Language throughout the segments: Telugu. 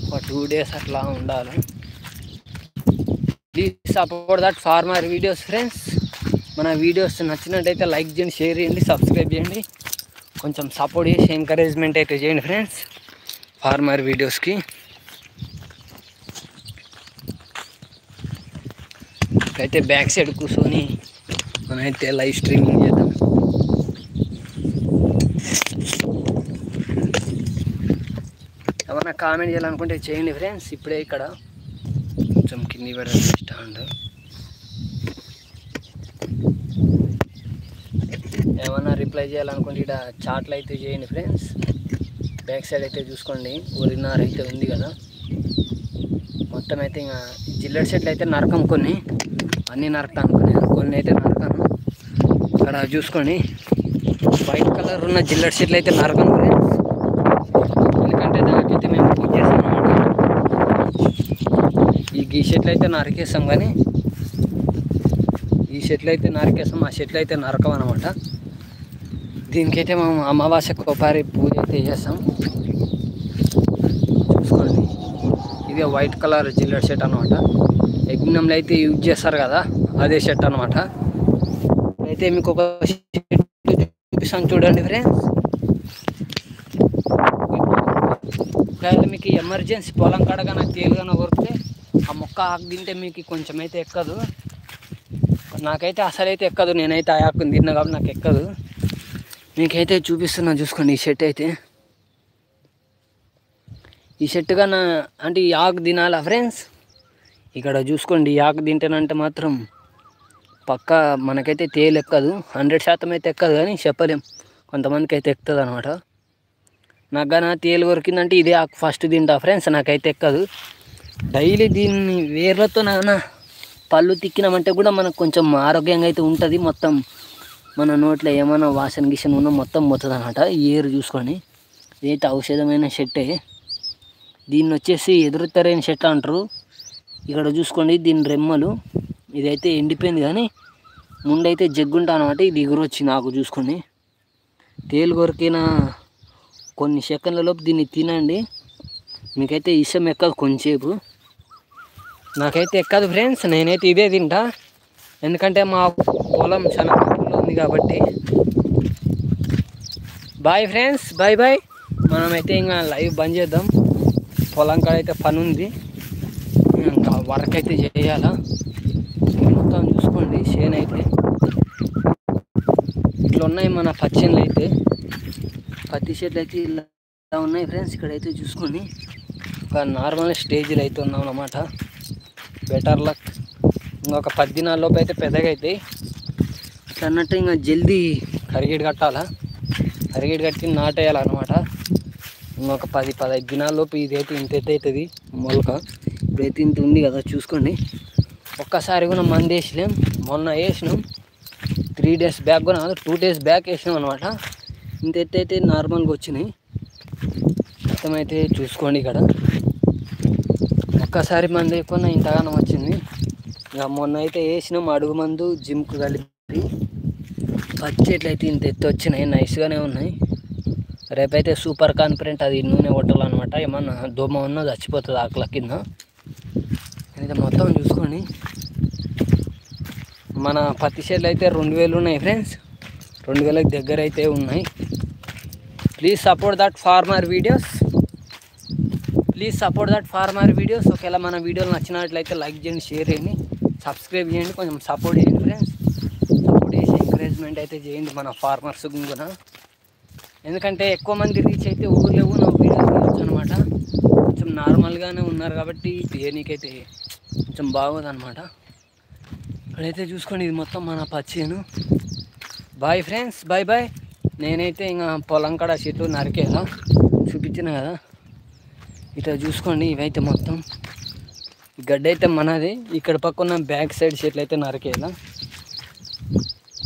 ఒక 2 days అట్లా ఉండాలి. Please support that farmer videos friends. మన వీడియోస్ నచ్చినట్టయితే లైక్ చేయండి, షేర్ చేయండి, సబ్స్క్రైబ్ చేయండి. కొంచెం సపోర్ట్ చేసి ఎంకరేజ్మెంట్ అయితే చేయండి ఫ్రెండ్స్ ఫార్మర్ వీడియోస్కి. అయితే బ్యాక్ సైడ్ కూర్చొని మనమైతే లైవ్ స్ట్రీమింగ్ చేద్దాం. ఏమన్నా కామెంట్ చేయాలనుకుంటే చేయండి ఫ్రెండ్స్. ఇప్పుడే ఇక్కడ కొంచెం కింది పెడదాం స్టాండ్. ఏమన్నా రిప్లై చేయాలనుకుంటే ఇక్కడ చాట్లు అయితే చేయండి ఫ్రెండ్స్. బ్యాక్ సైడ్ అయితే చూసుకోండి, ఒరినార్ అయితే ఉంది కదా. మొత్తం అయితే ఇంకా జిల్లెట్ సెట్లు అయితే నరకం, కొన్ని అన్నీ నరకతాను, కొన్ని అయితే నరకను. ఇక్కడ చూసుకోండి వైట్ కలర్ ఉన్న జిల్లెట్ సెట్లు అయితే నరకను ఫ్రెండ్స్. ఎందుకంటే దానికైతే మేము పూజ చేస్తాం అన్నమాట. ఈ గీ చెట్లు అయితే నరికేస్తాం, కానీ ఈ చెట్లు అయితే నరికేస్తాం, ఆ చెట్లు అయితే నరకం అన్నమాట. దీనికైతే మేము అమావాస్యకు ఒకసారి పూజ అయితే చేస్తాం. చూసుకోండి ఇదే వైట్ కలర్ జిల్లెట్ సెట్ అనమాట. యజ్ఞంలో అయితే యూజ్ చేస్తారు కదా, అదే షర్ట్ అనమాట. అయితే మీకు ఒక చూపిస్తాను చూడండి ఫ్రెండ్స్. ఒకవేళ మీకు ఎమర్జెన్సీ పొలం కాడగా నాకు తేలుగానే కొరికితే ఆ మొక్క ఆకు తింటే మీకు కొంచెం అయితే ఎక్కదు. నాకైతే అసలైతే ఎక్కదు, నేనైతే ఆ ఆకుని తిన్నా కాబట్టి నాకు ఎక్కదు. మీకైతే చూపిస్తున్నా చూసుకోండి. ఈ షర్ట్ అయితే ఈ షర్ట్గా అంటే ఈ ఆకు తినాలా ఫ్రెండ్స్. ఇక్కడ చూసుకోండి, ఈ ఆకు తింటేనంటే మాత్రం పక్కా మనకైతే తేలు ఎక్కదు, 100% అయితే ఎక్కదు, కానీ చెప్పలేం, కొంతమందికి అయితే ఎక్కుతుంది అనమాట. నాకు కానీ తేలు కొరికిందంటే ఇదే ఆకు ఫస్ట్ తింటా ఫ్రెండ్స్, నాకైతే ఎక్కదు. డైలీ దీన్ని వేర్లతో నాన్న పళ్ళు తిక్కినామంటే కూడా మనకు కొంచెం ఆరోగ్యంగా అయితే ఉంటుంది. మొత్తం మన నోట్లో ఏమైనా వాసన గిసన ఉన్నా మొత్తం పోతుంది అనమాట. ఈ ఏరు చూసుకొని ఇదైతే ఔషధమైన చెట్టే. దీన్ని వచ్చేసి ఎదురుతరైన చెట్టు అంటారు. ఇక్కడ చూసుకోండి దీని రెమ్మలు, ఇదైతే ఎండిపోయింది కానీ ముందైతే జగ్గుంటా అనమాట. ఇది ఎగురొచ్చి నాకు చూసుకోండి. తేలు కొరికిన కొన్ని సెకండ్లలోపు దీన్ని తినండి, మీకైతే ఇష్టం ఎక్కదు. కొంచెంసేపు నాకైతే ఎక్కదు ఫ్రెండ్స్, నేనైతే ఇదే తింటా. ఎందుకంటే మా పొలం చాలా తక్కువలో ఉంది కాబట్టి. Bye friends, bye bye. మనమైతే ఇంకా లైవ్ బంద్ చేద్దాం. పొలం కాడ అయితే పని ఉంది, ఇంకా వర్క్ అయితే చేయాలా. మొత్తం చూసుకోండి చేను అయితే ఇట్లా ఉన్నాయి. మన పత్తి చేనులు అయితే పత్తి చెట్లు అయితే ఇలా ఉన్నాయి ఫ్రెండ్స్. ఇక్కడైతే చూసుకోండి ఒక నార్మల్ స్టేజ్లో అయితే ఉన్నాం అన్నమాట. Better luck. ఇంకొక 10 దినాల్లోపు అయితే పెద్దగా అవుతాయి. ఇట్లా అన్నట్టు ఇంకా జల్దీ కరిగేడు కట్టాలా, కరిగేడు కట్టి నాటేయాలన్నమాట. ఇంకొక 10-15 దినాల్లోపు ఇదైతే ఇంత అవుతుంది మొలక. ఇప్పుడైతే ఇంత ఉంది కదా చూసుకోండి. ఒక్కసారి కూడా మంది వేసలేం, మొన్న వేసినాం 3 days బ్యాక్ కూడా 2 days బ్యాక్ వేసినాం అనమాట. ఇంత అయితే నార్మల్గా వచ్చినాయి. మొత్తం అయితే చూసుకోండి ఇక్కడ ఒక్కసారి మంది ఎక్కువ ఇంతగానం వచ్చింది. ఇక మొన్న అయితే వేసినాం అడుగు మందు జిమ్కు కలిపి. పచ్చి చెట్లు అయితే ఇంత ఎత్తు వచ్చినాయి, నైస్గానే ఉన్నాయి. రేపైతే సూపర్ కాన్ఫిడెంట్ అది నూనె కొట్టాలన్నమాట. ఏమన్నా దోమ ఉన్నా చచ్చిపోతుంది ఆకుల కింద. అయితే మొత్తం చూసుకోండి మన పత్తి చెట్లు అయితే 2000 ఉన్నాయి ఫ్రెండ్స్, 2000కి దగ్గర అయితే ఉన్నాయి. Please support that farmer videos, please support that farmer videos. ఒకవేళ మన వీడియోలు నచ్చినట్లయితే లైక్ చేయండి, షేర్ చేయండి, సబ్స్క్రైబ్ చేయండి, కొంచెం సపోర్ట్ చేయండి ఫ్రెండ్స్. సపోర్ట్ చేసి ఎంకరేజ్మెంట్ అయితే చేయండి మన ఫార్మర్స్ కూడా. ఎందుకంటే ఎక్కువ మంది రీచ్ అయితే ఊర్లో నా వీడియోస్ తీయచ్చు అనమాట. కొంచెం నార్మల్గానే ఉన్నారు కాబట్టి దేనికైతే కొంచెం బాగోదు అనమాట. ఇక్కడైతే చూసుకోండి ఇది మొత్తం మన పచ్చేను. Bye friends, bye bye. నేనైతే ఇంకా పొలం కాడ చెట్లు నరికేలా చూపించిన కదా. ఇట్లా చూసుకోండి ఇవైతే మొత్తం ఈ గడ్డ అయితే మనది. ఇక్కడ పక్కన బ్యాక్ సైడ్ చెట్లు అయితే నరికేలా.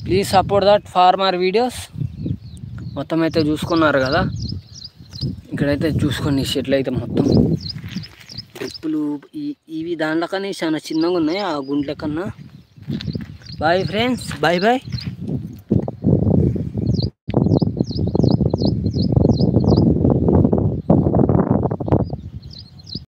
Please support that farmer videos. మొత్తం అయితే చూసుకున్నారు కదా. ఇక్కడైతే చూసుకోండి చెట్లు అయితే మొత్తం డ్రిప్పులు ఇవి దాంట్లో కానీ చాలా చిన్నగా ఉన్నాయి ఆ గుంట్ల కన్నా. Bye friends, bye bye.